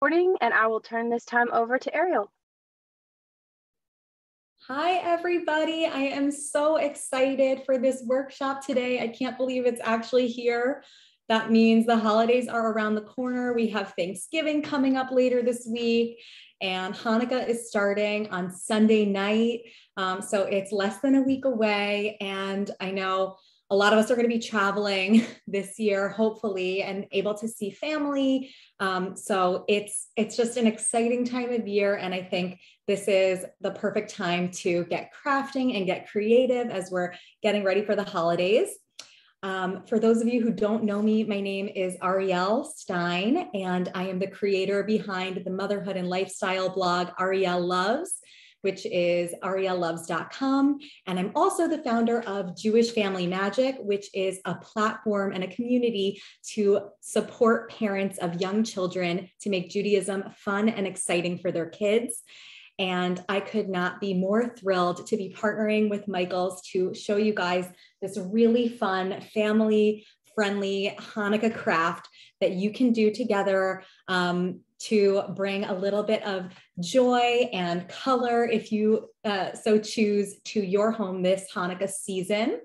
Recording, and I will turn this time over to Ariel. Hi, everybody. I am so excited for this workshop today. I can't believe it's actually here. That means the holidays are around the corner. We have Thanksgiving coming up later this week, and Hanukkah is starting on Sunday night. So it's less than a week away, and I know a lot of us are going to be traveling this year, hopefully, and able to see family. So it's just an exciting time of year. And I think this is the perfect time to get crafting and get creative as we're getting ready for the holidays. For those of you who don't know me, my name is Ariel Stein, and I am the creator behind the motherhood and lifestyle blog, Ariel.Loves, which is Ariel.Loves.com. And I'm also the founder of Jewish Family Magic, which is a platform and a community to support parents of young children to make Judaism fun and exciting for their kids. And I could not be more thrilled to be partnering with Michaels to show you guys this really fun, family-friendly Hanukkah craft that you can do together to bring a little bit of joy and color, if you so choose, to your home this Hanukkah season.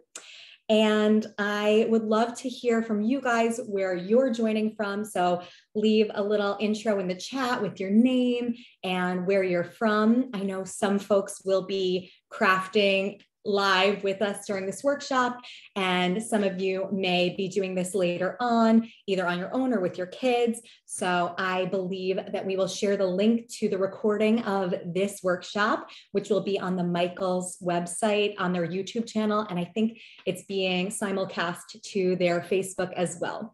And I would love to hear from you guys where you're joining from. So leave a little intro in the chat with your name and where you're from. I know some folks will be crafting live with us during this workshop, and some of you may be doing this later on, either on your own or with your kids. So I believe that we will share the link to the recording of this workshop, which will be on the Michaels website on their YouTube channel. And I think it's being simulcast to their Facebook as well.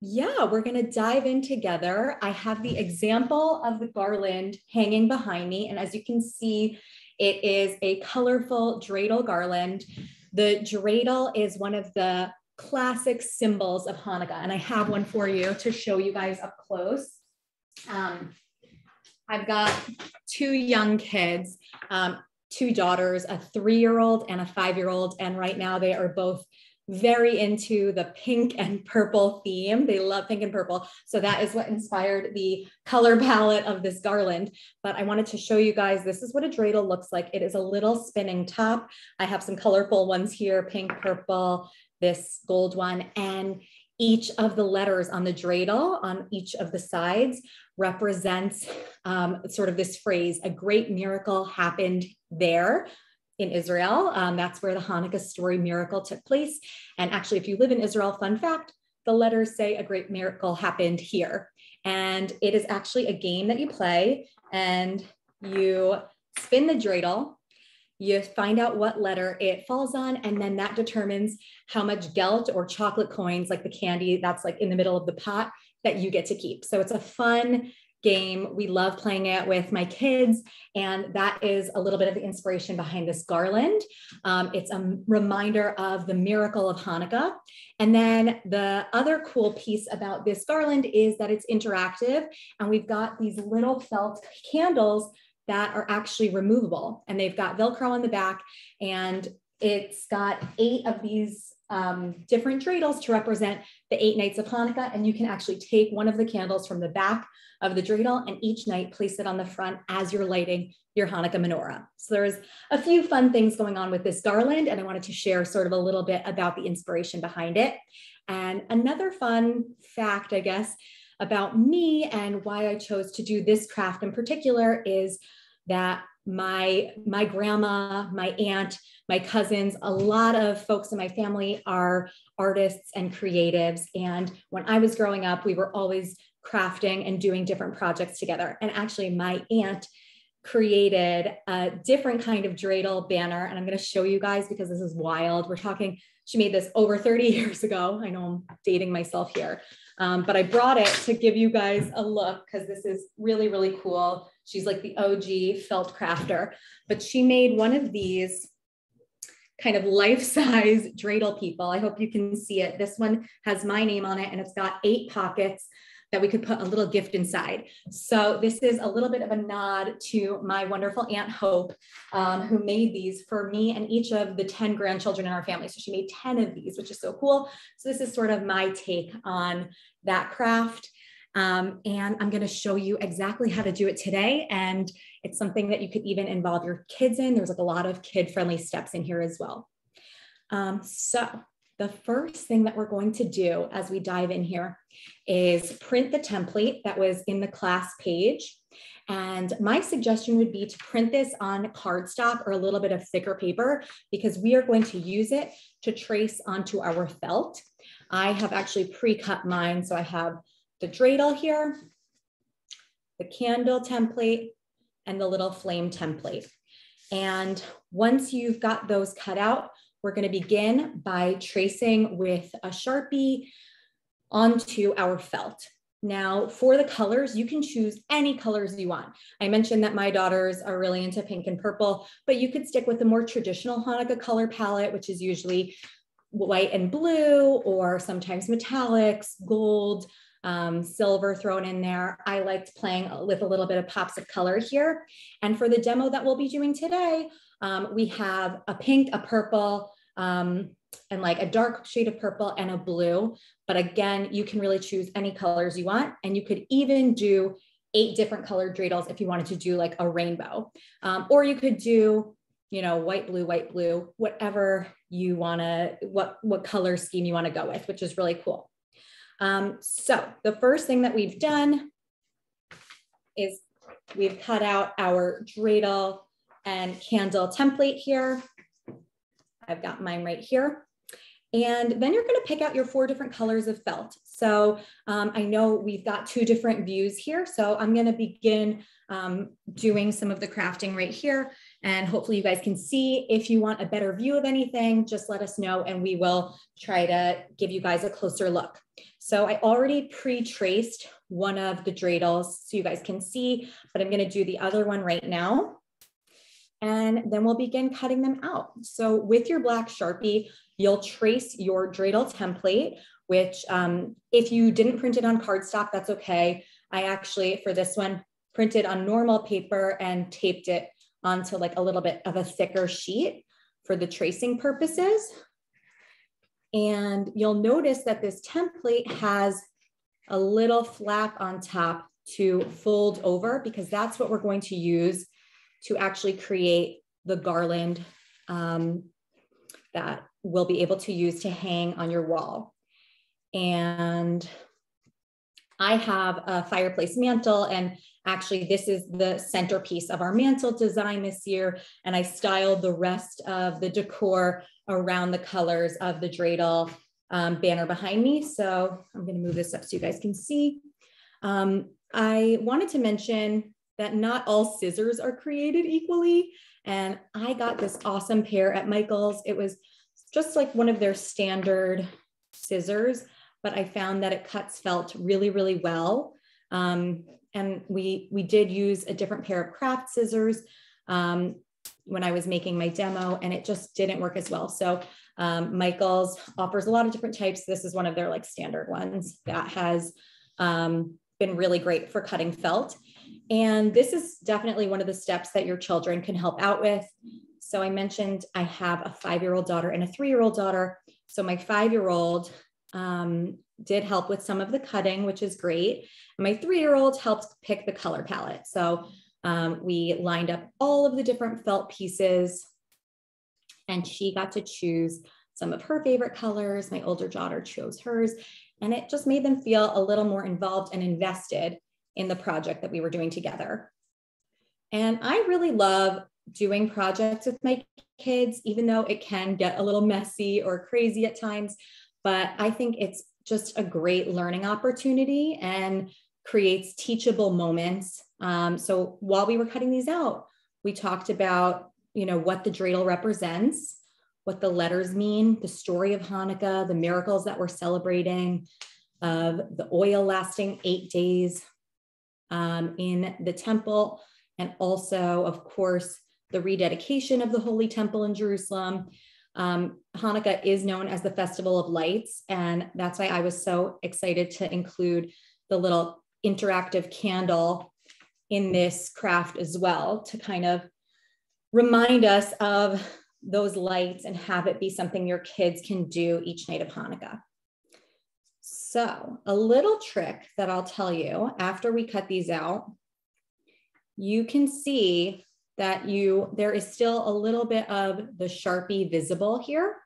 Yeah, we're going to dive in together. I have the example of the garland hanging behind me. And as you can see, it is a colorful dreidel garland. The dreidel is one of the classic symbols of Hanukkah, and I have one for you to show you guys up close. I've got two young kids, two daughters, a 3-year-old and a 5-year-old, and right now they are both very into the pink and purple theme. They love pink and purple. So that is what inspired the color palette of this garland. But I wanted to show you guys, this is what a dreidel looks like. It is a little spinning top. I have some colorful ones here, pink, purple, this gold one, and each of the letters on the dreidel on each of the sides represents sort of this phrase, a great miracle happened there. In Israel. That's where the Hanukkah story miracle took place. And actually, if you live in Israel, fun fact, the letters say a great miracle happened here. And it is actually a game that you play, and you spin the dreidel, you find out what letter it falls on, and then that determines how much gelt or chocolate coins, like the candy that's like in the middle of the pot, that you get to keep. So it's a fun game. We love playing it with my kids, and that is a little bit of the inspiration behind this garland. It's a reminder of the miracle of Hanukkah. And then the other cool piece about this garland is that it's interactive, and we've got these little felt candles that are actually removable, and they've got Velcro on the back, and it's got 8 of these different dreidels to represent the 8 nights of Hanukkah. And you can actually take one of the candles from the back of the dreidel and each night place it on the front as you're lighting your Hanukkah menorah. So there's a few fun things going on with this garland, and I wanted to share sort of a little bit about the inspiration behind it. And another fun fact, I guess, about me and why I chose to do this craft in particular is that my grandma, my aunt, my cousins, a lot of folks in my family are artists and creatives. And when I was growing up, we were always crafting and doing different projects together. And actually my aunt created a different kind of dreidel banner. And I'm going to show you guys because this is wild. We're talking, she made this over 30 years ago. I know I'm dating myself here. But I brought it to give you guys a look because this is really, really cool. She's like the OG felt crafter, but she made one of these kind of life-size dreidel people. I hope you can see it. This one has my name on it, and it's got 8 pockets that we could put a little gift inside. So this is a little bit of a nod to my wonderful Aunt Hope, who made these for me and each of the 10 grandchildren in our family. So she made 10 of these, which is so cool. So this is sort of my take on that craft. And I'm going to show you exactly how to do it today. And it's something that you could even involve your kids in. There's like a lot of kid-friendly steps in here as well. So the first thing that we're going to do as we dive in here is print the template that was in the class page. And my suggestion would be to print this on cardstock or a little bit of thicker paper, because we are going to use it to trace onto our felt. I have actually pre-cut mine. So I have the dreidel here, the candle template, and the little flame template. And once you've got those cut out, we're going to begin by tracing with a Sharpie onto our felt. Now, for the colors, you can choose any colors you want. I mentioned that my daughters are really into pink and purple, but you could stick with the more traditional Hanukkah color palette, which is usually white and blue, or sometimes metallics, gold, silver thrown in there. I liked playing with a little bit of pops of color here. And for the demo that we'll be doing today, we have a pink, a purple, and like a dark shade of purple and a blue. But again, you can really choose any colors you want. And you could even do 8 different colored dreidels if you wanted to do like a rainbow. Or you could do, you know, white, blue, whatever you want to, what color scheme you want to go with, which is really cool. So the first thing that we've done is we've cut out our dreidel and candle template here. I've got mine right here. And then you're going to pick out your 4 different colors of felt. So I know we've got 2 different views here. So I'm going to begin doing some of the crafting right here. And hopefully you guys can see. If you want a better view of anything, just let us know and we will try to give you guys a closer look. So I already pre-traced one of the dreidels so you guys can see, but I'm going to do the other one right now. And then we'll begin cutting them out. So with your black Sharpie, you'll trace your dreidel template, which if you didn't print it on cardstock, that's okay. I actually, for this one, printed on normal paper and taped it onto like a little bit of a thicker sheet for the tracing purposes. And you'll notice that this template has a little flap on top to fold over, because that's what we're going to use to actually create the garland that we'll be able to use to hang on your wall. And I have a fireplace mantle, and actually this is the centerpiece of our mantle design this year. And I styled the rest of the decor around the colors of the dreidel banner behind me. So I'm going to move this up so you guys can see. I wanted to mention that not all scissors are created equally. And I got this awesome pair at Michael's. It was just like one of their standard scissors, but I found that it cuts felt really, really well. And we did use a different pair of craft scissors when I was making my demo, and it just didn't work as well. So Michael's offers a lot of different types. This is one of their like standard ones that has been really great for cutting felt. And this is definitely one of the steps that your children can help out with. So I mentioned I have a 5-year-old daughter and a 3-year-old daughter. So my 5-year-old did help with some of the cutting, which is great. And my 3-year-old helped pick the color palette. So we lined up all of the different felt pieces, and she got to choose some of her favorite colors. My older daughter chose hers, and it just made them feel a little more involved and invested in the project that we were doing together. And I really love doing projects with my kids, even though it can get a little messy or crazy at times, but I think it's just a great learning opportunity and creates teachable moments. So while we were cutting these out, we talked about, you know, what the dreidel represents, what the letters mean, the story of Hanukkah, the miracles that we're celebrating, of the oil lasting 8 days in the temple, and also, of course, the rededication of the Holy Temple in Jerusalem. Hanukkah is known as the Festival of Lights, and that's why I was so excited to include the little interactive candle in this craft as well, to kind of remind us of those lights and have it be something your kids can do each night of Hanukkah. So a little trick that I'll tell you after we cut these out, you can see that there is still a little bit of the Sharpie visible here,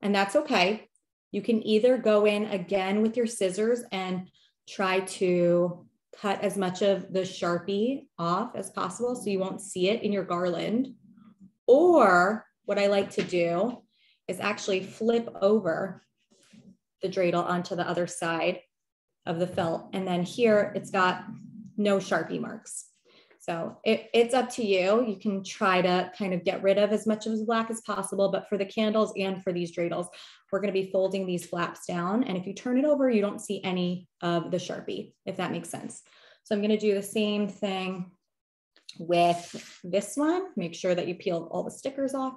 and that's okay. You can either go in again with your scissors and try to cut as much of the Sharpie off as possible so you won't see it in your garland. Or what I like to do is actually flip over the dreidel onto the other side of the felt. And then here it's got no Sharpie marks. So it's up to you. You can try to kind of get rid of as much of the black as possible, but for the candles and for these dreidels, we're going to be folding these flaps down. And if you turn it over, you don't see any of the Sharpie, if that makes sense. So I'm going to do the same thing with this one. Make sure that you peel all the stickers off,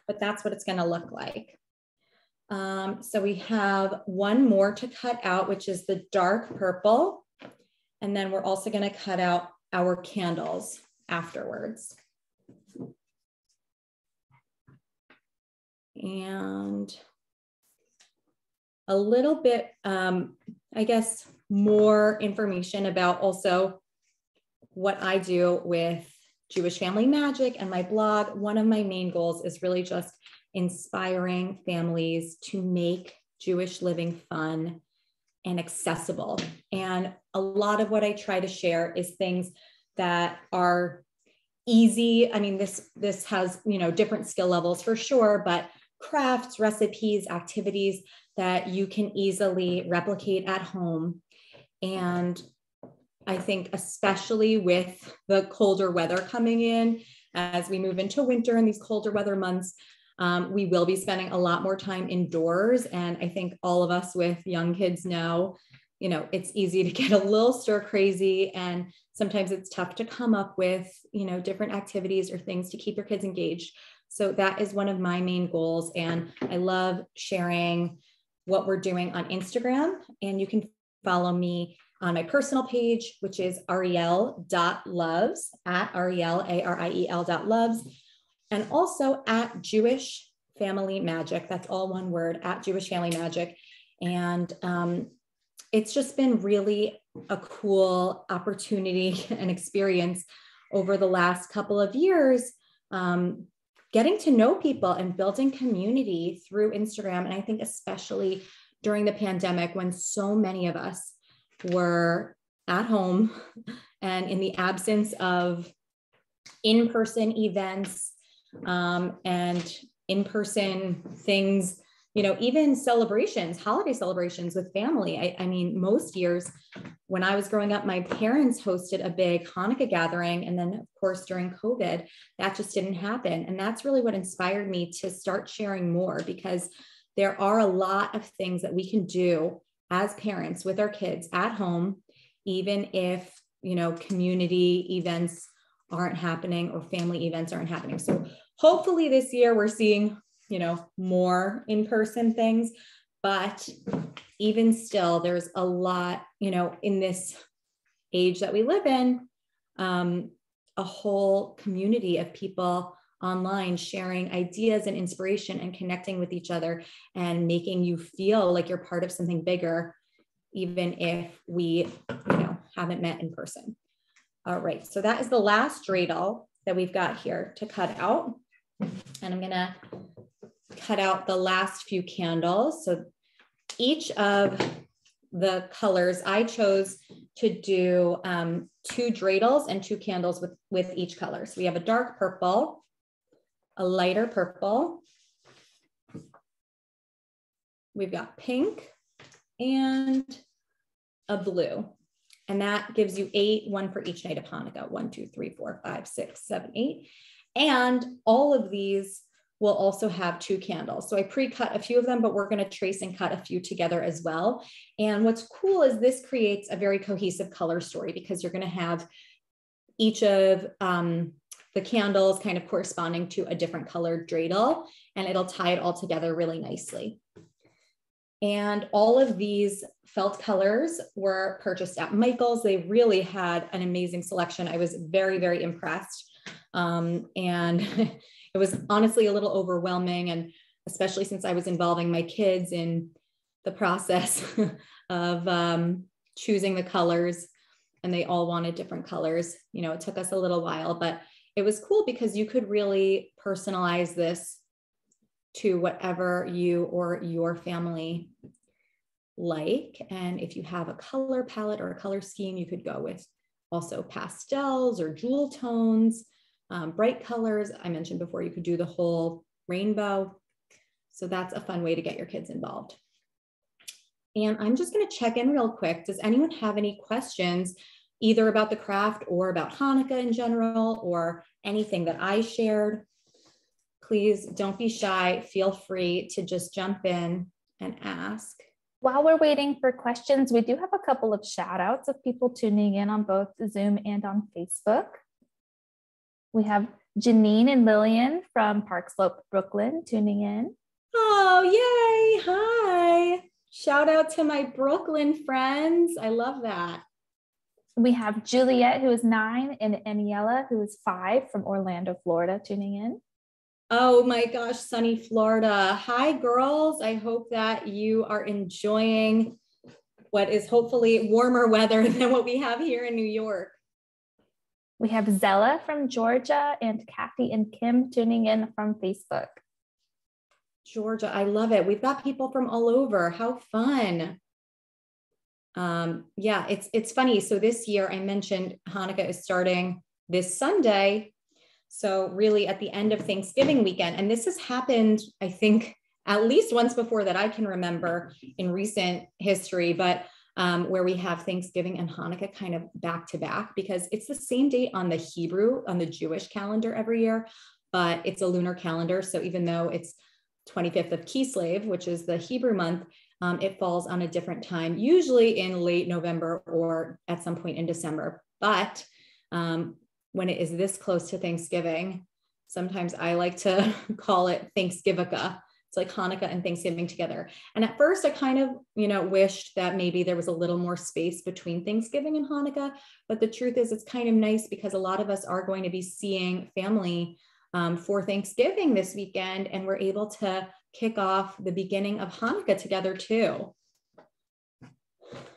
but that's what it's going to look like. So we have one more to cut out, which is the dark purple. And then we're also going to cut out our candles afterwards. And a little bit, I guess, more information about also what I do with Jewish Family Magic and my blog. One of my main goals is really just inspiring families to make Jewish living fun and accessible. And a lot of what I try to share is things that are easy. I mean, this has, different skill levels for sure, but crafts, recipes, activities that you can easily replicate at home. And I think especially with the colder weather coming in, as we move into winter and these colder weather months, we will be spending a lot more time indoors. And I think all of us with young kids know, it's easy to get a little stir crazy. And sometimes it's tough to come up with, different activities or things to keep your kids engaged. So that is one of my main goals. And I love sharing what we're doing on Instagram. And you can follow me on my personal page, which is Ariel.Loves, at Ariel, Ariel.Loves. And also at Jewish Family Magic. That's all one word, at Jewish Family Magic. And it's just been really a cool opportunity and experience over the last couple of years, getting to know people and building community through Instagram. And I think especially during the pandemic, when so many of us were at home and in the absence of in-person events, and in-person things, even celebrations, holiday celebrations with family. I mean, most years when I was growing up, my parents hosted a big Hanukkah gathering. And then of course, during COVID, that just didn't happen. And that's really what inspired me to start sharing more, because there are a lot of things that we can do as parents with our kids at home, even if, community events aren't happening or family events aren't happening. So hopefully this year we're seeing, more in-person things, but even still, there's a lot, in this age that we live in, a whole community of people online sharing ideas and inspiration and connecting with each other and making you feel like you're part of something bigger, even if we, haven't met in person. All right, so that is the last dreidel that we've got here to cut out. And I'm gonna cut out the last few candles. So each of the colors, I chose to do 2 dreidels and 2 candles with each color. So we have a dark purple, a lighter purple, we've got pink, and a blue. And that gives you 8, one for each night of Hanukkah. 1, 2, 3, 4, 5, 6, 7, 8. And all of these will also have 2 candles. So I pre-cut a few of them, but we're going to trace and cut a few together as well. And what's cool is this creates a very cohesive color story, because you're going to have each of the candles kind of corresponding to a different colored dreidel, and it'll tie it all together really nicely. And all of these felt colors were purchased at Michael's. They really had an amazing selection. I was very, very impressed. And it was honestly a little overwhelming. And especially since I was involving my kids in the process of choosing the colors, and they all wanted different colors. You know, it took us a little while, but it was cool because you could really personalize this to whatever you or your family like. And if you have a color palette or a color scheme, you could go with also pastels or jewel tones, bright colors. I mentioned before, you could do the whole rainbow. So that's a fun way to get your kids involved. And I'm just going to check in real quick. Does anyone have any questions, either about the craft or about Hanukkah in general, or anything that I shared? Please don't be shy. Feel free to just jump in and ask. While we're waiting for questions, we do have a couple of shout outs of people tuning in on both Zoom and on Facebook. We have Janine and Lillian from Park Slope, Brooklyn, tuning in. Oh, yay. Hi. Shout out to my Brooklyn friends. I love that. We have Juliet, who is 9, and Aniela, who is 5, from Orlando, Florida, tuning in. Oh my gosh, sunny Florida. Hi, girls. I hope that you are enjoying what is hopefully warmer weather than what we have here in New York. We have Zella from Georgia and Kathy and Kim tuning in from Facebook. Georgia, I love it. We've got people from all over. How fun. Yeah, it's funny. So this year I mentioned Hanukkah is starting this Sunday. So really at the end of Thanksgiving weekend. And this has happened, I think, at least once before that I can remember in recent history, but where we have Thanksgiving and Hanukkah kind of back to back, because it's the same date on the Jewish calendar every year, but it's a lunar calendar. So even though it's 25th of Kislev, which is the Hebrew month, it falls on a different time, usually in late November or at some point in December. But when it is this close to Thanksgiving, sometimes I like to call it Thanksgivica. It's like Hanukkah and Thanksgiving together. And at first I kind of, wished that maybe there was a little more space between Thanksgiving and Hanukkah. But the truth is, it's kind of nice because a lot of us are going to be seeing family for Thanksgiving this weekend, and we're able to kick off the beginning of Hanukkah together too.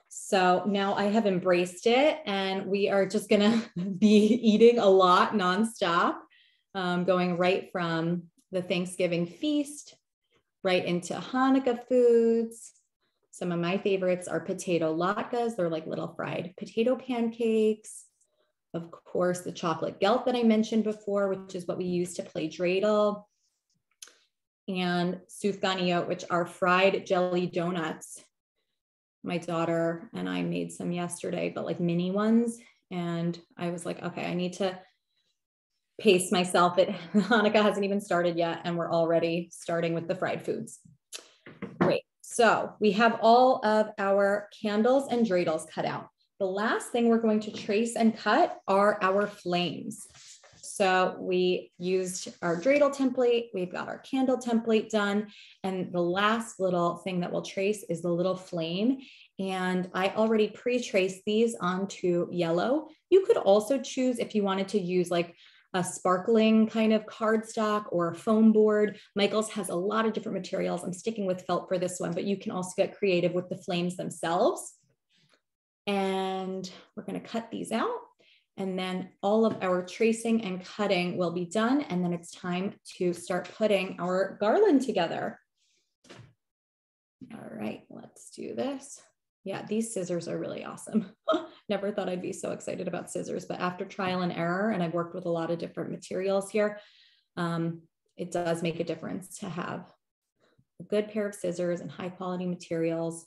So now I have embraced it, and we are just gonna be eating a lot nonstop, going right from the Thanksgiving feast right into Hanukkah foods. Some of my favorites are potato latkes. They're like little fried potato pancakes. Of course, the chocolate gelt that I mentioned before, which is what we use to play Dreidel, and sufganiyot, which are fried jelly donuts. My daughter and I made some yesterday, but like mini ones. And I was like, okay, I need to pace myself. Hanukkah hasn't even started yet, and we're already starting with the fried foods. Great. So we have all of our candles and dreidels cut out. The last thing we're going to trace and cut are our flames. So we used our dreidel template. We've got our candle template done. And the last little thing that we'll trace is the little flame. And I already pre-traced these onto yellow. You could also choose if you wanted to use like a sparkling kind of cardstock or a foam board. Michael's has a lot of different materials. I'm sticking with felt for this one, but you can also get creative with the flames themselves. And we're going to cut these out, and then all of our tracing and cutting will be done. And then it's time to start putting our garland together. All right, let's do this. Yeah, these scissors are really awesome. Never thought I'd be so excited about scissors, but after trial and error, and I've worked with a lot of different materials here, it does make a difference to have a good pair of scissors and high quality materials.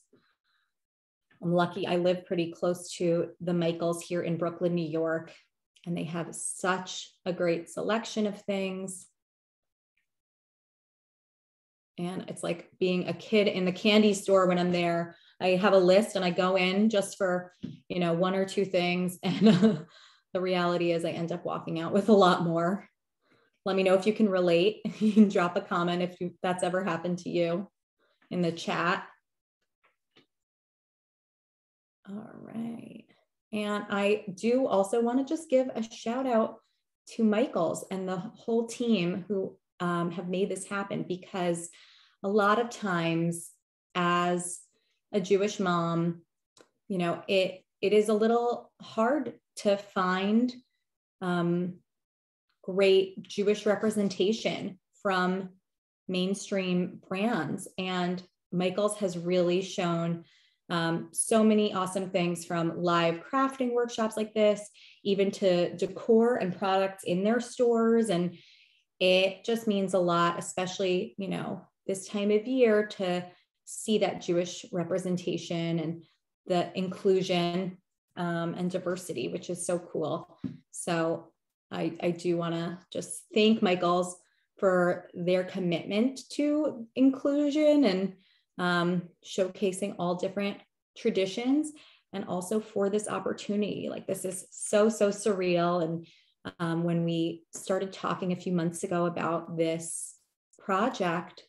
I'm lucky I live pretty close to the Michaels here in Brooklyn, New York, and they have such a great selection of things. And it's like being a kid in the candy store when I'm there. I have a list and I go in just for, one or two things. And the reality is I end up walking out with a lot more. Let me know if you can relate. You can drop a comment if that's ever happened to you in the chat. All right. And I do also want to just give a shout out to Michaels and the whole team who have made this happen, because a lot of times as a Jewish mom, you know, it is a little hard to find great Jewish representation from mainstream brands. And Michael's has really shown so many awesome things, from live crafting workshops like this, even to decor and products in their stores. And it just means a lot, especially, you know, this time of year, to see that Jewish representation and the inclusion and diversity, which is so cool. So I do want to just thank Michael's for their commitment to inclusion and showcasing all different traditions, and also for this opportunity. Like, this is so surreal. And when we started talking a few months ago about this project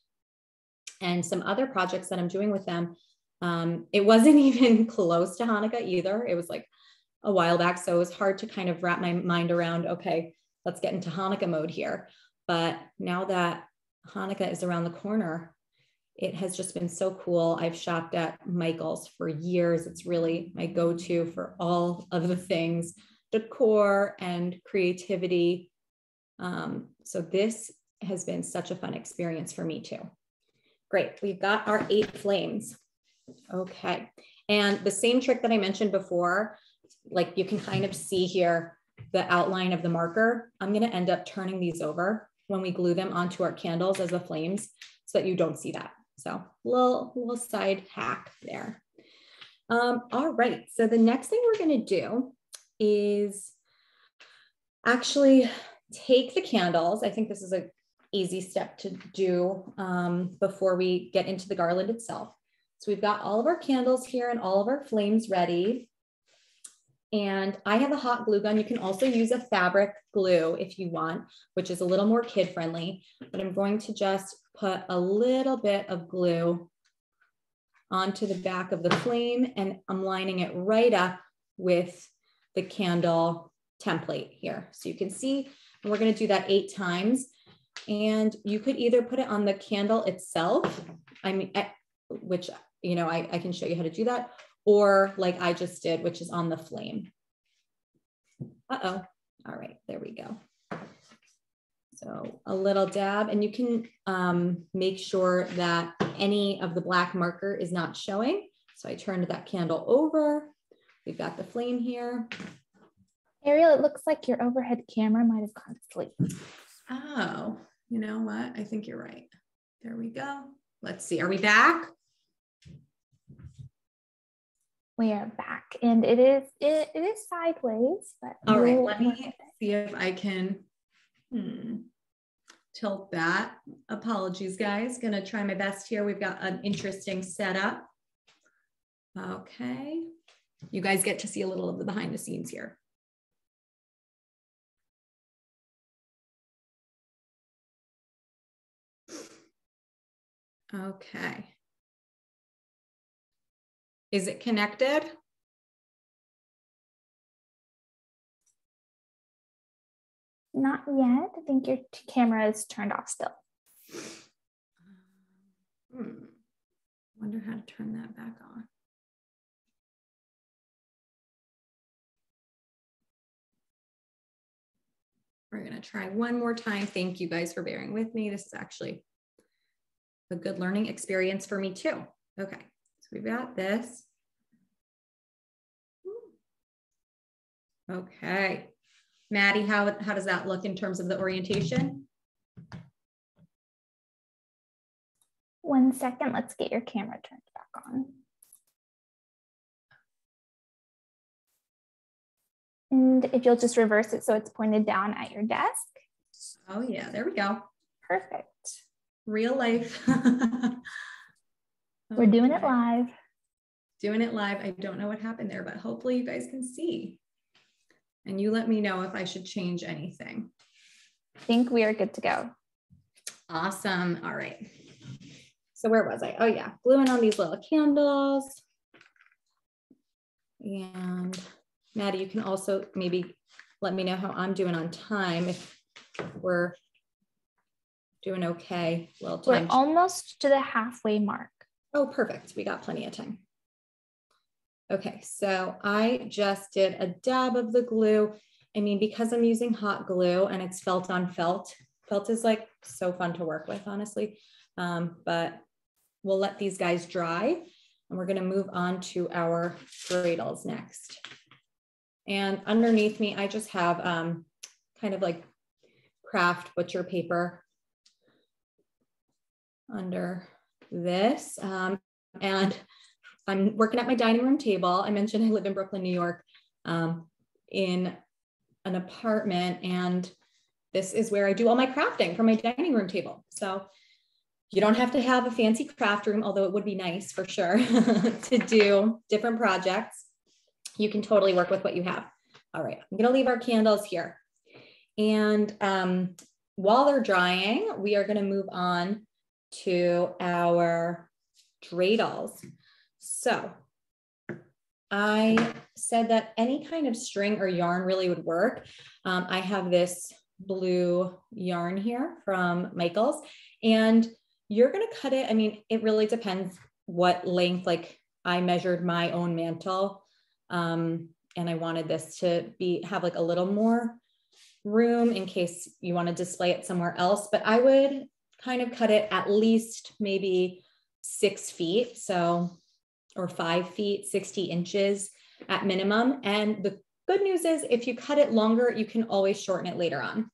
and some other projects that I'm doing with them, it wasn't even close to Hanukkah either. It was like a while back. So it was hard to kind of wrap my mind around, okay, let's get into Hanukkah mode here. But now that Hanukkah is around the corner, it has just been so cool. I've shopped at Michael's for years. It's really my go-to for all of the things, decor and creativity. So this has been such a fun experience for me too. Great, we've got our 8 flames. Okay, and the same trick that I mentioned before, like you can kind of see here the outline of the marker. I'm going to end up turning these over when we glue them onto our candles as the flames, so that you don't see that. So little side hack there. All right, so the next thing we're going to do is actually take the candles. I think this is an easy step to do before we get into the garland itself. So we've got all of our candles here and all of our flames ready. And I have a hot glue gun. You can also use a fabric glue if you want, which is a little more kid friendly, but I'm going to just put a little bit of glue onto the back of the flame, and I'm lining it right up with the candle template here. So you can see, and we're going to do that 8 times. And you could either put it on the candle itself, which, you know, I can show you how to do that, or like I just did, which is on the flame. Uh-oh. All right, there we go. So a little dab, and you can make sure that any of the black marker is not showing. So I turned that candle over. We've got the flame here. Ariel, it looks like your overhead camera might have gone to sleep. Oh, you know what? I think you're right. There we go. Let's see. Are we back? We are back, and it is sideways, but all right, let me see if I can tilt that. Apologies, guys. Gonna try my best here. We've got an interesting setup. Okay. You guys get to see a little of the behind the scenes here. Okay. Is it connected? Not yet. I think your camera is turned off still. Wonder how to turn that back on. We're going to try one more time. Thank you guys for bearing with me. This is actually a good learning experience for me too. Okay, so we've got this. Okay. Maddie, how does that look in terms of the orientation? 1 second, let's get your camera turned back on. And if you'll just reverse it so it's pointed down at your desk. Oh yeah, there we go. Perfect. Real life. We're doing it live. Doing it live. I don't know what happened there, but hopefully you guys can see. And you let me know if I should change anything. I think we are good to go. Awesome. All right. So where was I? Oh yeah, gluing on these little candles. And Maddie, you can also maybe let me know how I'm doing on time, if we're doing okay. Well, we're almost to the halfway mark. Oh, perfect. We got plenty of time. Okay, so I just did a dab of the glue. I mean, because I'm using hot glue and it's felt on felt, felt is like so fun to work with, honestly. But we'll let these guys dry and we're gonna move on to our dreidels next. And underneath me, I just have kind of like craft butcher paper under this. And I'm working at my dining room table. I mentioned I live in Brooklyn, New York, in an apartment, and this is where I do all my crafting for my dining room table. So you don't have to have a fancy craft room, although it would be nice for sure to do different projects. You can totally work with what you have. All right, I'm gonna leave our candles here. And while they're drying, we are gonna move on to our dreidels. So I said that any kind of string or yarn really would work. I have this blue yarn here from Michaels, and you're gonna cut it. I mean, it really depends what length, like I measured my own mantle, and I wanted this to have like a little more room in case you want to display it somewhere else, but I would kind of cut it at least maybe 6 feet. So, or 5 feet, 60 inches at minimum. And the good news is if you cut it longer, you can always shorten it later on.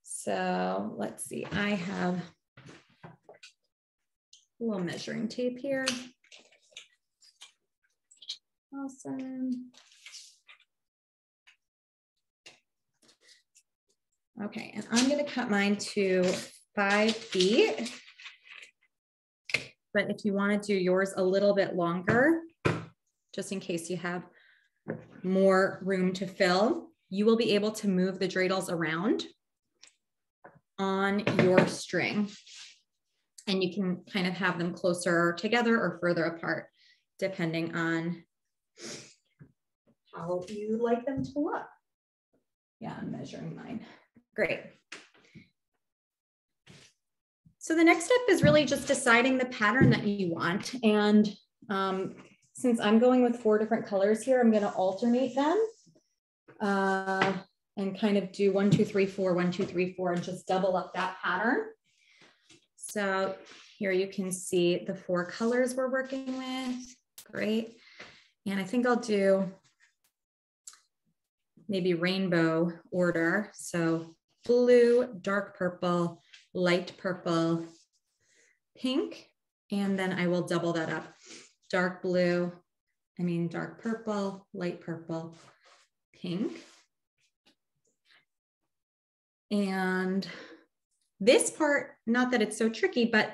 So let's see, I have a little measuring tape here. Awesome. Okay, and I'm gonna cut mine to 5 feet. But if you want to do yours a little bit longer, just in case you have more room to fill, you will be able to move the dreidels around on your string. And you can kind of have them closer together or further apart, depending on how you like them to look. Yeah, I'm measuring mine. Great. So the next step is really just deciding the pattern that you want. And since I'm going with 4 different colors here, I'm going to alternate them and kind of do 1, 2, 3, 4, 1, 2, 3, 4, and just double up that pattern. So here you can see the 4 colors we're working with. Great. And I think I'll do maybe rainbow order. So blue, dark purple, light purple, pink, and then I will double that up. Dark purple, light purple, pink. And this part, not that it's so tricky, but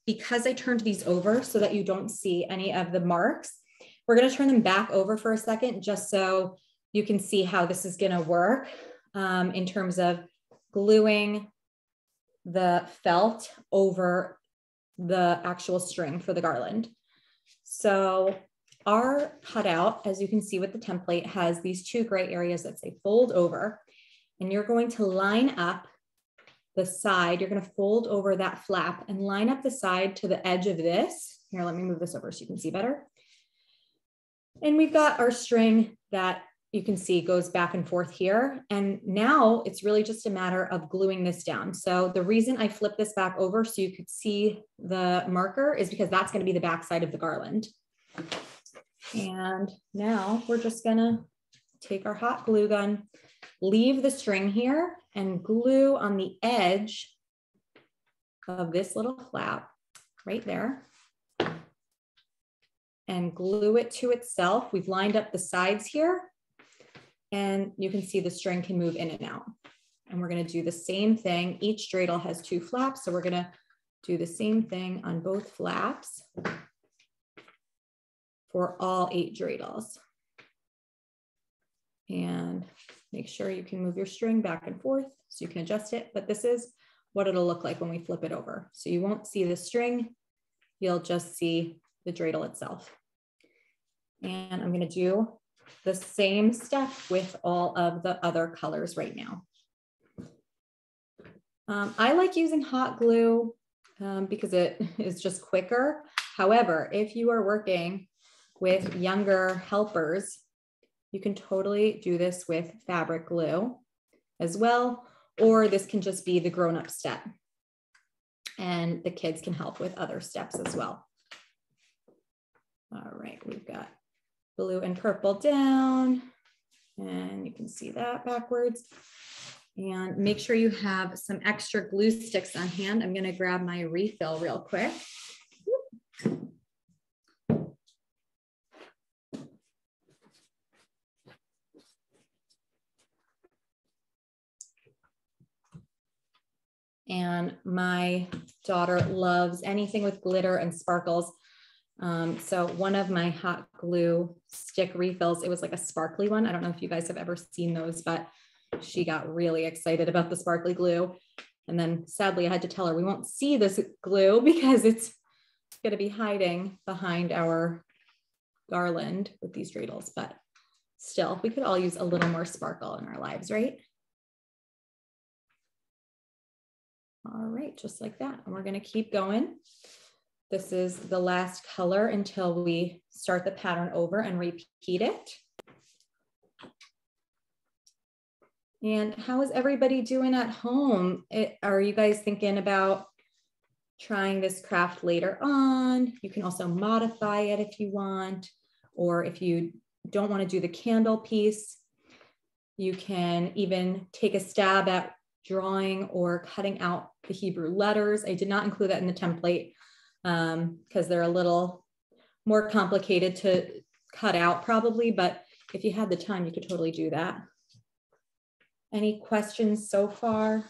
because I turned these over so that you don't see any of the marks, we're gonna turn them back over for a second, just so you can see how this is gonna work in terms of gluing the felt over the actual string for the garland. So our cutout, as you can see with the template, has these 2 gray areas that say fold over, and you're going to line up the side. You're going to fold over that flap and line up the side to the edge of this. Here, let me move this over so you can see better. And we've got our string that you can see goes back and forth here. And now it's really just a matter of gluing this down. So the reason I flipped this back over so you could see the marker is because that's going to be the back side of the garland. And now we're just going to take our hot glue gun, leave the string here, and glue on the edge of this little flap right there. And glue it to itself. We've lined up the sides here, and you can see the string can move in and out. And we're going to do the same thing. Each dreidel has 2 flaps, so we're going to do the same thing on both flaps for all 8 dreidels. And make sure you can move your string back and forth so you can adjust it. But this is what it'll look like when we flip it over. So you won't see the string, you'll just see the dreidel itself. And I'm going to do the same step with all of the other colors right now. I like using hot glue because it is just quicker. However, if you are working with younger helpers, you can totally do this with fabric glue as well, or this can just be the grown-up step. And the kids can help with other steps as well. All right, we've got blue and purple down, and you can see that backwards. And make sure you have some extra glue sticks on hand. I'm gonna grab my refill real quick. And my daughter loves anything with glitter and sparkles. So one of my hot glue stick refills, it was like a sparkly one. I don't know if you guys have ever seen those, but she got really excited about the sparkly glue. And then sadly, I had to tell her we won't see this glue because it's going to be hiding behind our garland with these dreidels. But still, we could all use a little more sparkle in our lives, right? All right, just like that. And we're going to keep going. This is the last color until we start the pattern over and repeat it. And how is everybody doing at home? Are you guys thinking about trying this craft later on? You can also modify it if you want, or if you don't want to do the candle piece, you can even take a stab at drawing or cutting out the Hebrew letters. I did not include that in the template because they're a little more complicated to cut out probably, but if you had the time, you could totally do that. Any questions so far?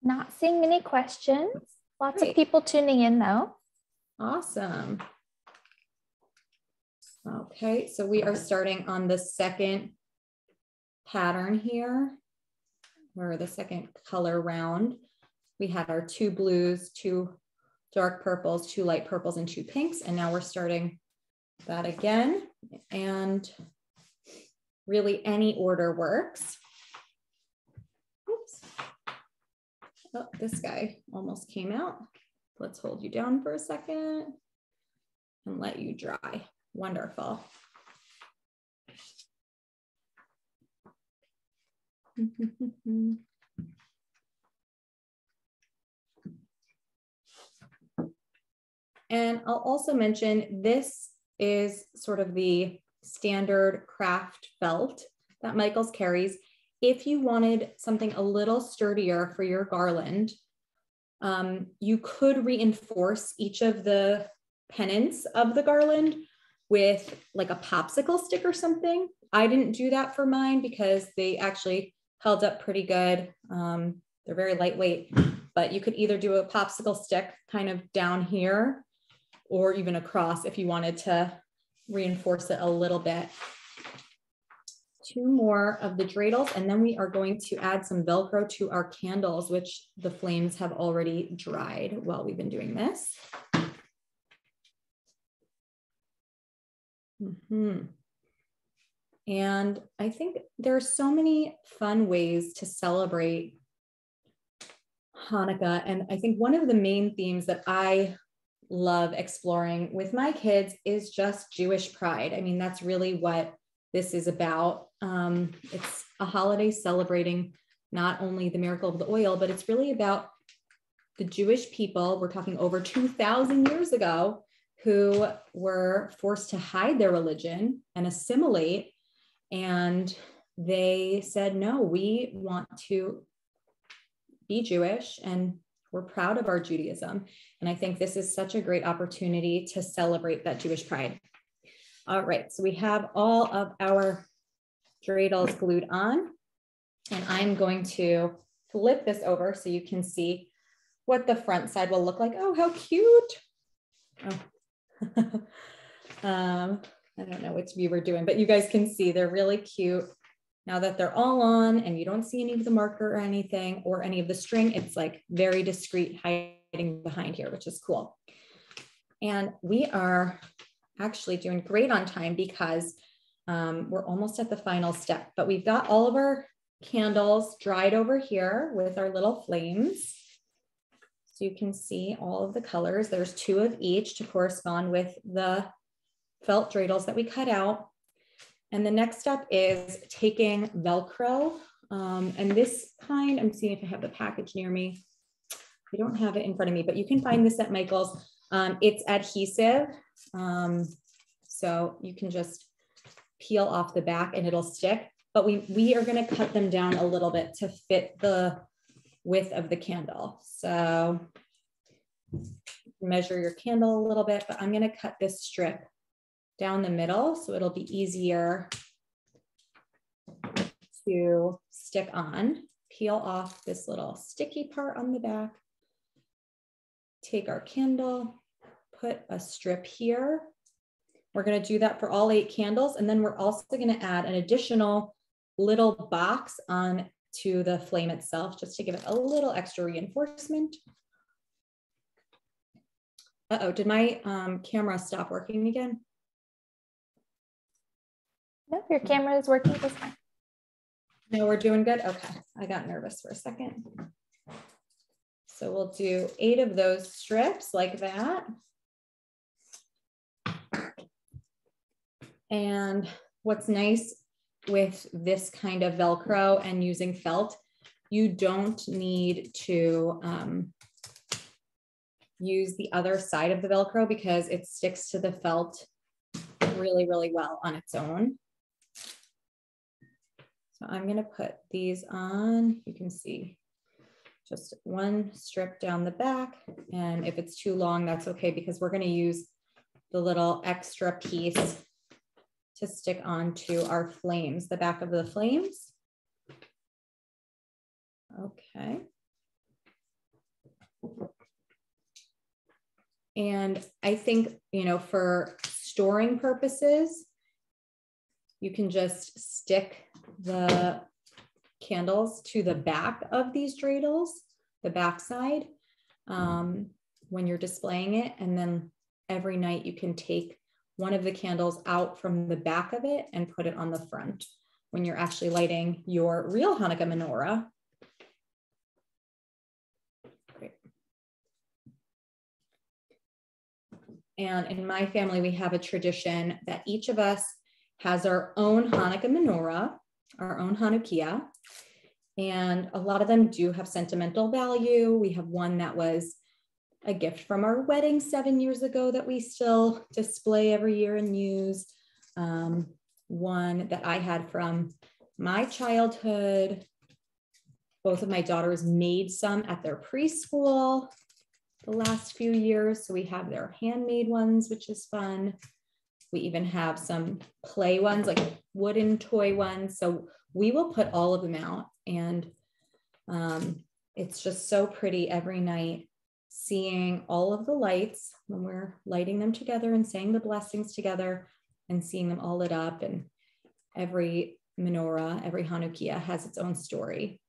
Not seeing any questions. Lots Great. of people tuning in though. Awesome. Okay, so we are starting on the second pattern here, or the second color round. We had our 2 blues, 2 dark purples, 2 light purples, and 2 pinks. And now we're starting that again. And really any order works. Oops. Oh, this guy almost came out. Let's hold you down for a second and let you dry. Wonderful. And I'll also mention this is sort of the standard craft felt that Michaels carries. If you wanted something a little sturdier for your garland, you could reinforce each of the pennants of the garland with like a popsicle stick or something. I didn't do that for mine because they actually held up pretty good. They're very lightweight, but you could either do a popsicle stick kind of down here or even across if you wanted to reinforce it a little bit. 2 more of the dreidels, and then we are going to add some Velcro to our candles, which the flames have already dried while we've been doing this. And I think there are so many fun ways to celebrate Hanukkah. And I think one of the main themes that I love exploring with my kids is just Jewish pride. I mean, that's really what this is about. It's a holiday celebrating not only the miracle of the oil, but it's really about the Jewish people. We're talking over 2,000 years ago, who were forced to hide their religion and assimilate. And they said, no, we want to be Jewish and we're proud of our Judaism. And I think this is such a great opportunity to celebrate that Jewish pride. All right, so we have all of our dreidels glued on, and I'm going to flip this over so you can see what the front side will look like. Oh, how cute. Oh. I don't know which view we're doing, but you guys can see they're really cute. Now that they're all on and you don't see any of the marker or anything or any of the string, it's like very discreet hiding behind here, which is cool. And we are actually doing great on time because we're almost at the final step, but we've got all of our candles dried over here with our little flames. So you can see all of the colors. There's 2 of each to correspond with the felt dreidels that we cut out. And the next step is taking Velcro. And this kind, I'm seeing if I have the package near me. I don't have it in front of me, but you can find this at Michael's. It's adhesive. So you can just peel off the back and it'll stick, but we are going to cut them down a little bit to fit the width of the candle. So measure your candle a little bit, but I'm going to cut this strip down the middle so it'll be easier to stick on. Peel off this little sticky part on the back. Take our candle, put a strip here. We're going to do that for all 8 candles. And then we're also going to add an additional little box on to the flame itself, just to give it a little extra reinforcement. Uh-oh, did my camera stop working again? Nope, your camera is working just fine. No, we're doing good? Okay, I got nervous for a second. So we'll do 8 of those strips like that. And what's nice with this kind of Velcro and using felt, you don't need to use the other side of the Velcro because it sticks to the felt really, really well on its own. So I'm going to put these on. You can see just 1 strip down the back. And if it's too long, that's okay, because we're going to use the little extra piece to stick onto our flames, the back of the flames. Okay. And I think, you know, for storing purposes, you can just stick the candles to the back of these dreidels, the back side, when you're displaying it. And then every night you can take one of the candles out from the back of it and put it on the front when you're actually lighting your real Hanukkah menorah. Great. And in my family, we have a tradition that each of us has our own Hanukkah menorah, our own Hanukkah. And a lot of them do have sentimental value. We have one that was a gift from our wedding 7 years ago that we still display every year and use. One that I had from my childhood. Both of my daughters made some at their preschool the last few years. So we have their handmade ones, which is fun. We even have some play ones, like wooden toy ones. So we will put all of them out. And it's just so pretty every night, seeing all of the lights when we're lighting them together and saying the blessings together and seeing them all lit up. And every menorah, every Hanukkah has its own story.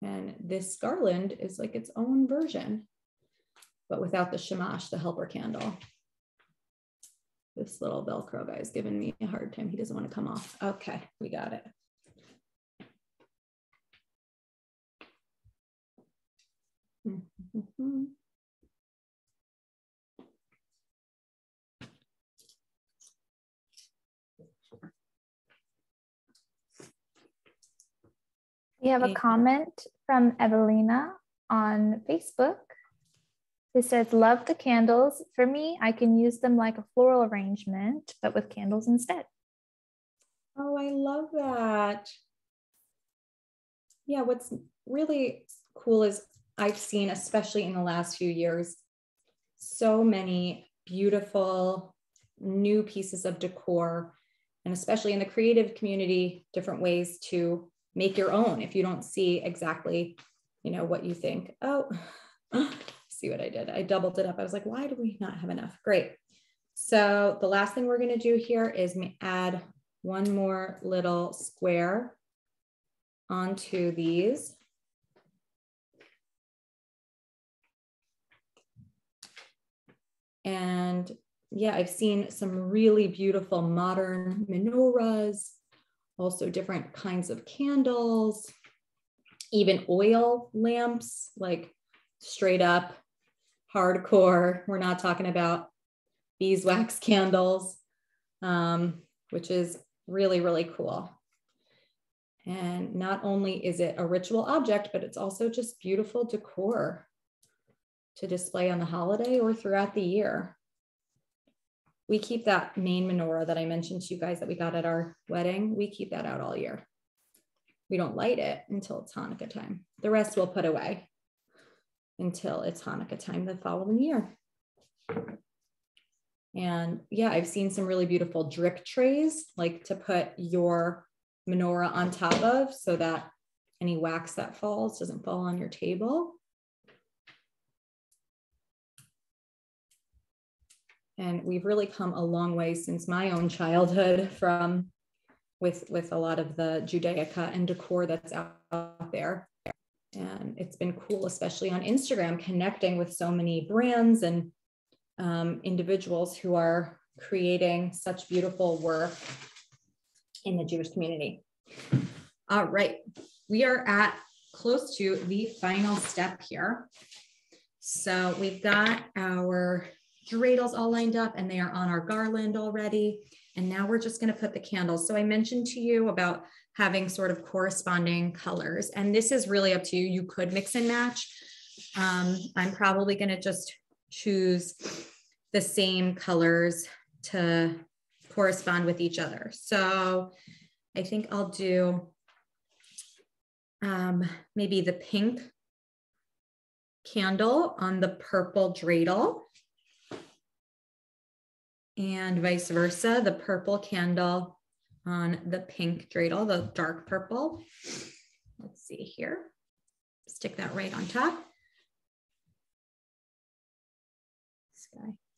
And this garland is like its own version, but without the shamash, the helper candle. This little Velcro guy is giving me a hard time. He doesn't want to come off. Okay, we got it. Mm-hmm. We have a comment from Evelina on Facebook. It says, love the candles. For me, I can use them like a floral arrangement, but with candles instead. Oh, I love that. Yeah, what's really cool is I've seen, especially in the last few years, so many beautiful new pieces of decor, and especially in the creative community, different ways to make your own if you don't see exactly, you know, what you think. Oh, see what I did? I doubled it up. I was like, why do we not have enough? Great. So the last thing we're going to do here is add one more little square onto these. And yeah, I've seen some really beautiful modern menorahs, also different kinds of candles. even oil lamps, like straight up hardcore. We're not talking about beeswax candles, which is really, really cool. And not only is it a ritual object, but it's also just beautiful decor to display on the holiday or throughout the year. We keep that main menorah that I mentioned to you guys that we got at our wedding. We keep that out all year. We don't light it until it's Hanukkah time. The rest we'll put away until it's Hanukkah time the following year. And yeah, I've seen some really beautiful drip trays, like to put your menorah on top of so that any wax that falls doesn't fall on your table. And we've really come a long way since my own childhood from with a lot of the Judaica and decor that's out there. And it's been cool, especially on Instagram, connecting with so many brands and individuals who are creating such beautiful work in the Jewish community. All right, we are at close to the final step here. So we've got our dreidels all lined up and they are on our garland already. And now we're just going to put the candles. So I mentioned to you about having sort of corresponding colors, and this is really up to you. You could mix and match. I'm probably going to just choose the same colors to correspond with each other. So I think I'll do maybe the pink candle on the purple dreidel, and vice versa, the purple candle on the pink dreidel, the dark purple. Let's see here. Stick that right on top.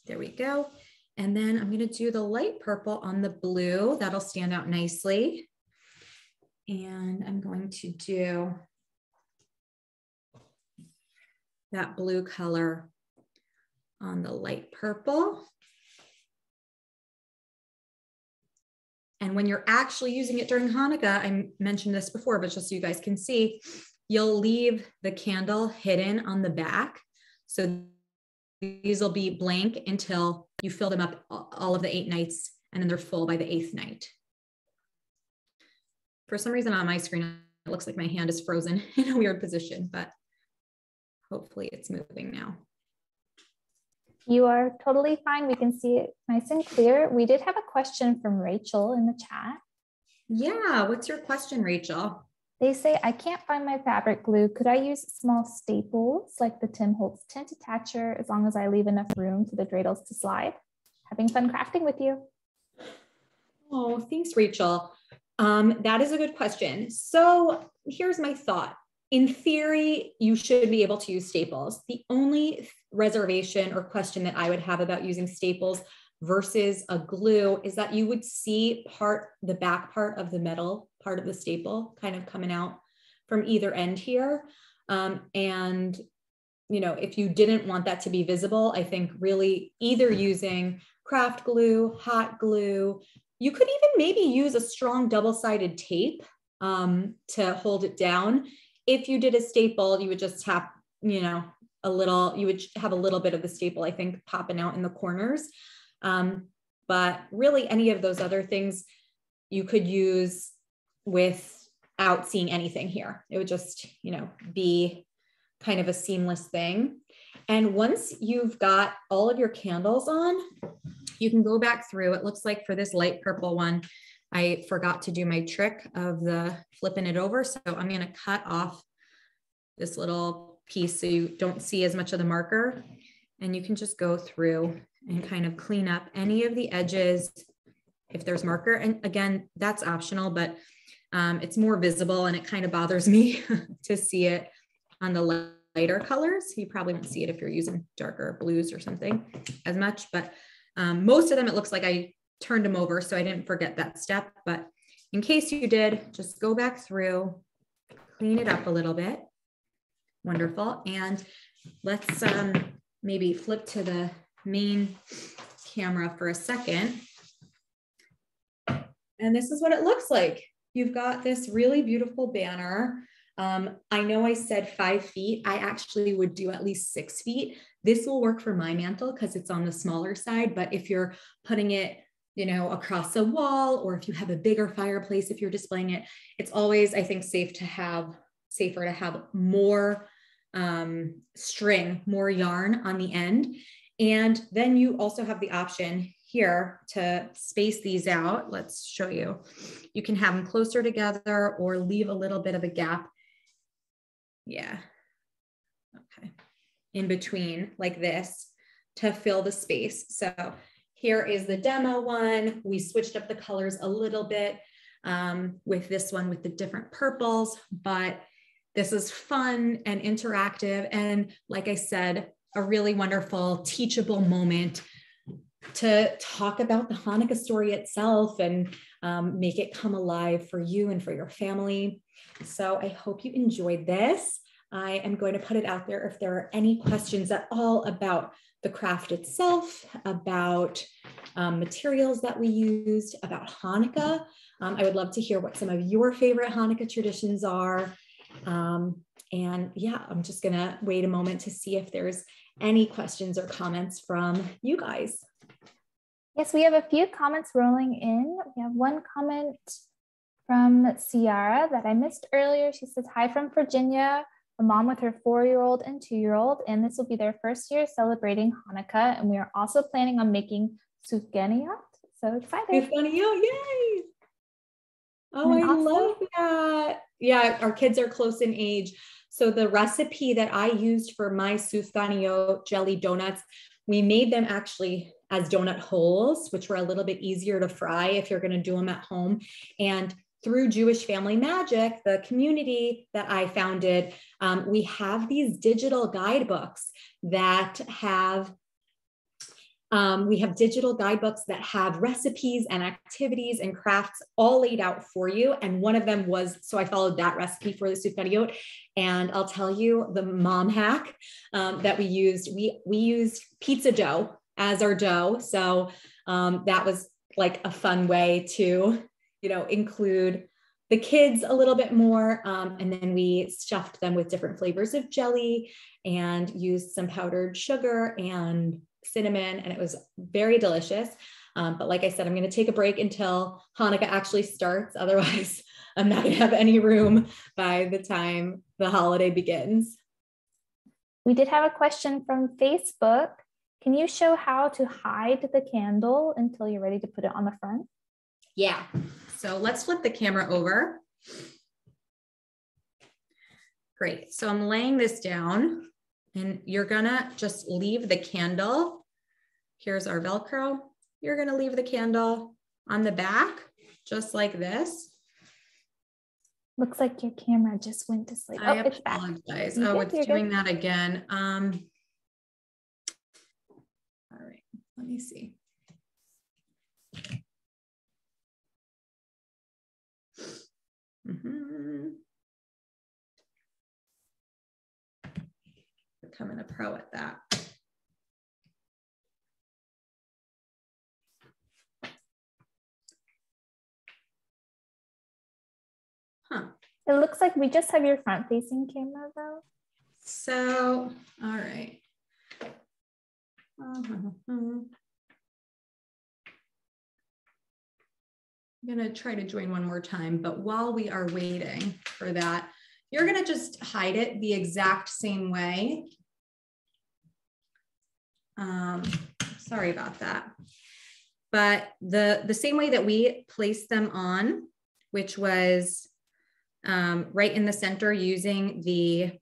There we go. And then I'm going to do the light purple on the blue. That'll stand out nicely. And I'm going to do that blue color on the light purple. And when you're actually using it during Hanukkah, I mentioned this before, but just so you guys can see, you'll leave the candle hidden on the back. So these will be blank until you fill them up all of the 8 nights, and then they're full by the 8th night. For some reason on my screen, it looks like my hand is frozen in a weird position, but hopefully it's moving now. You are totally fine. We can see it nice and clear. We did have a question from Rachel in the chat. Yeah, what's your question, Rachel? They say, I can't find my fabric glue. Could I use small staples like the Tim Holtz tent attacher as long as I leave enough room for the dreidels to slide? Having fun crafting with you. Oh, thanks, Rachel. That is a good question. So here's my thought. In theory, you should be able to use staples. The only reservation or question that I would have about using staples versus a glue is that you would see the back part of the metal part of the staple kind of coming out from either end here. And, you know, if you didn't want that to be visible, I think really either using craft glue, hot glue, you could even maybe use a strong double-sided tape to hold it down. If you did a staple, you would just have, you know, you would have a little bit of the staple, I think, popping out in the corners. But really any of those other things you could use without seeing anything here. It would just, you know, be kind of a seamless thing. And once you've got all of your candles on, you can go back through. It looks like for this light purple one, I forgot to do my trick of the flipping it over. So I'm going to cut off this little piece so you don't see as much of the marker, and you can just go through and kind of clean up any of the edges if there's marker. And again, that's optional, but it's more visible and it kind of bothers me to see it on the lighter colors. You probably won't see it if you're using darker blues or something as much, but most of them, it looks like I turned them over, so I didn't forget that step. But in case you did, just go back through, clean it up a little bit. Wonderful. And let's maybe flip to the main camera for a second. And this is what it looks like. You've got this really beautiful banner. I know I said 5 feet. I actually would do at least 6 feet. This will work for my mantle because it's on the smaller side, but if you're putting it, you know, across a wall, or if you have a bigger fireplace, if you're displaying it, it's always, I think, safer to have more string, more yarn on the end. And then you also have the option here to space these out. Let's show you. You can have them closer together or leave a little bit of a gap. Yeah. Okay. In between like this to fill the space. So here is the demo one. We switched up the colors a little bit with this one with the different purples, but this is fun and interactive. And like I said, a really wonderful teachable moment to talk about the Hanukkah story itself and make it come alive for you and for your family. So I hope you enjoyed this. I am going to put it out there if there are any questions at all about the craft itself, about materials that we used, about Hanukkah. I would love to hear what some of your favorite Hanukkah traditions are. And yeah, I'm just gonna wait a moment to see if there's any questions or comments from you guys. Yes, we have a few comments rolling in. We have one comment from Ciara that I missed earlier. She says, hi from Virginia, a mom with her 4-year-old and 2-year-old, and this will be their first year celebrating Hanukkah. And we are also planning on making sufganiyot. So excited. Sufganiyot, yay! Oh, I also love that. Yeah, our kids are close in age. So the recipe that I used for my sufganiyot jelly donuts, we made them actually as donut holes, which were a little bit easier to fry if you're going to do them at home. And through Jewish Family Magic, the community that I founded, we have these digital guidebooks that have recipes and activities and crafts all laid out for you. And one of them was, so I followed that recipe for the sufganiyot. And I'll tell you the mom hack that we used. We used pizza dough as our dough. So that was like a fun way to, you know, include the kids a little bit more. And then we stuffed them with different flavors of jelly and used some powdered sugar and cinnamon, and it was very delicious. But like I said, I'm going to take a break until Hanukkah actually starts. Otherwise, I'm not going to have any room by the time the holiday begins. We did have a question from Facebook. Can you show how to hide the candle until you're ready to put it on the front? Yeah. So let's flip the camera over. Great. So I'm laying this down. And you're gonna just leave the candle. Here's our Velcro. You're gonna leave the candle on the back, just like this. Looks like your camera just went to sleep. I it's back. apologize. Oh, it's doing that again. All right, let me see. Becoming a pro at that. Huh. It looks like we just have your front facing camera though. So, all right. I'm gonna try to join one more time, but while we are waiting for that, you're gonna just hide it the exact same way. Sorry about that. But the same way that we placed them on, which was right in the center using the,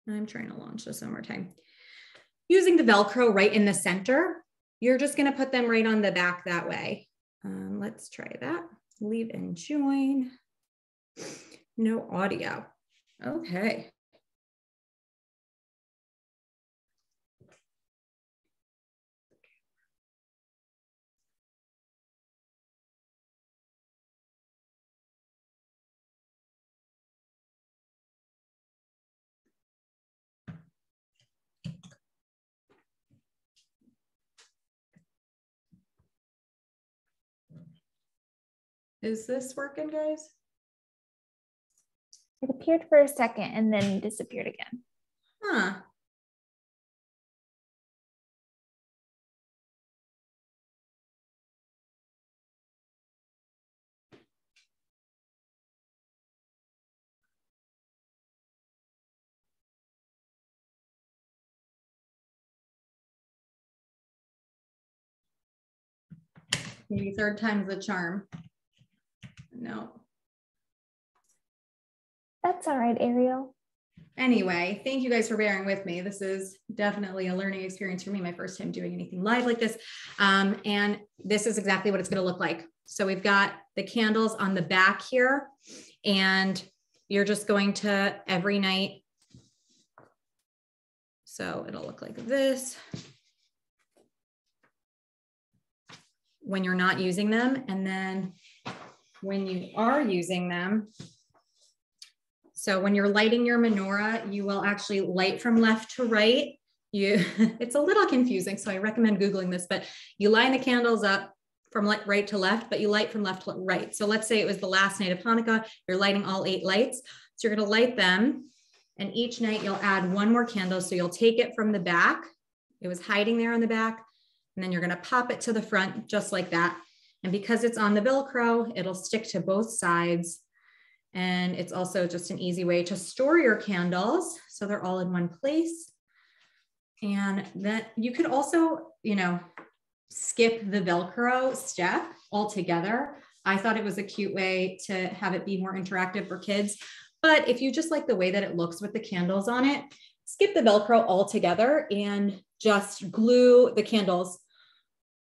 I'm trying to launch this one more time. Using the Velcro right in the center, you're just gonna put them right on the back that way. Let's try that. Leave and join. No audio. Okay. Is this working, guys? It appeared for a second and then disappeared again. Huh. Maybe third time's the charm. No. That's all right, Ariel. Anyway, thank you guys for bearing with me. This is definitely a learning experience for me, my first time doing anything live like this. And this is exactly what it's going to look like. So we've got the candles on the back here, and you're just going to every night. So it'll look like this when you're not using them. And then when you are using them, so when you're lighting your menorah, you will actually light from left to right. It's a little confusing, so I recommend Googling this, but you line the candles up from right to left, but you light from left to right. So let's say it was the last night of Hanukkah, you're lighting all 8 lights. So you're gonna light them, and each night you'll add 1 more candle. So you'll take it from the back. It was hiding there on the back, and then you're gonna pop it to the front just like that. And because it's on the Velcro, it'll stick to both sides. And it's also just an easy way to store your candles, so they're all in one place. And then you could also, skip the Velcro step altogether. I thought it was a cute way to have it be more interactive for kids. But if you just like the way that it looks with the candles on it, skip the Velcro altogether and just glue the candles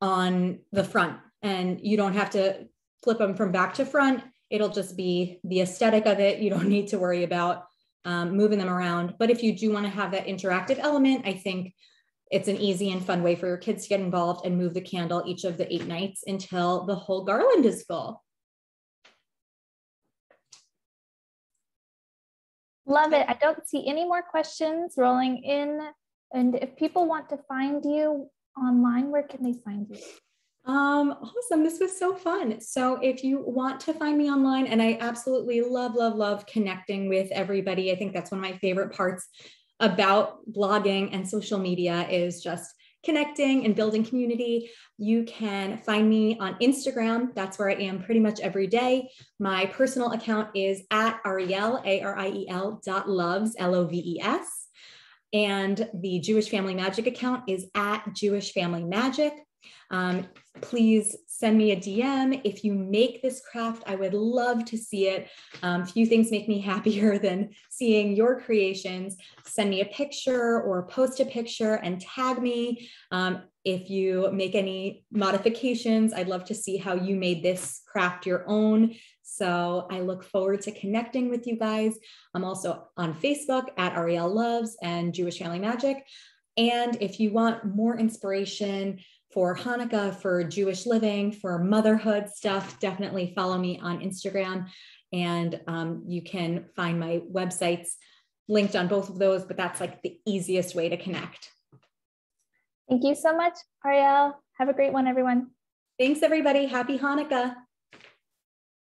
on the front. And you don't have to flip them from back to front. It'll just be the aesthetic of it. You don't need to worry about moving them around. But if you do want to have that interactive element, I think it's an easy and fun way for your kids to get involved and move the candle each of the 8 nights until the whole garland is full. Love it. I don't see any more questions rolling in. And if people want to find you online, where can they find you? Awesome. This was so fun. So if you want to find me online, and I absolutely love connecting with everybody. I think that's one of my favorite parts about blogging and social media is just connecting and building community. You can find me on Instagram. That's where I am pretty much every day. My personal account is at Ariel, Ariel.Loves, Loves. And the Jewish Family Magic account is at Jewish Family Magic. Please send me a DM. If you make this craft, I would love to see it. Few things make me happier than seeing your creations. Send me a picture or post a picture and tag me. If you make any modifications, I'd love to see how you made this craft your own. So I look forward to connecting with you guys. I'm also on Facebook at Ariel.Loves and Jewish Family Magic. And if you want more inspiration for Hanukkah, for Jewish living, for motherhood stuff, definitely follow me on Instagram. And you can find my websites linked on both of those, but that's like the easiest way to connect. Thank you so much, Ariel. Have a great one, everyone. Thanks, everybody. Happy Hanukkah.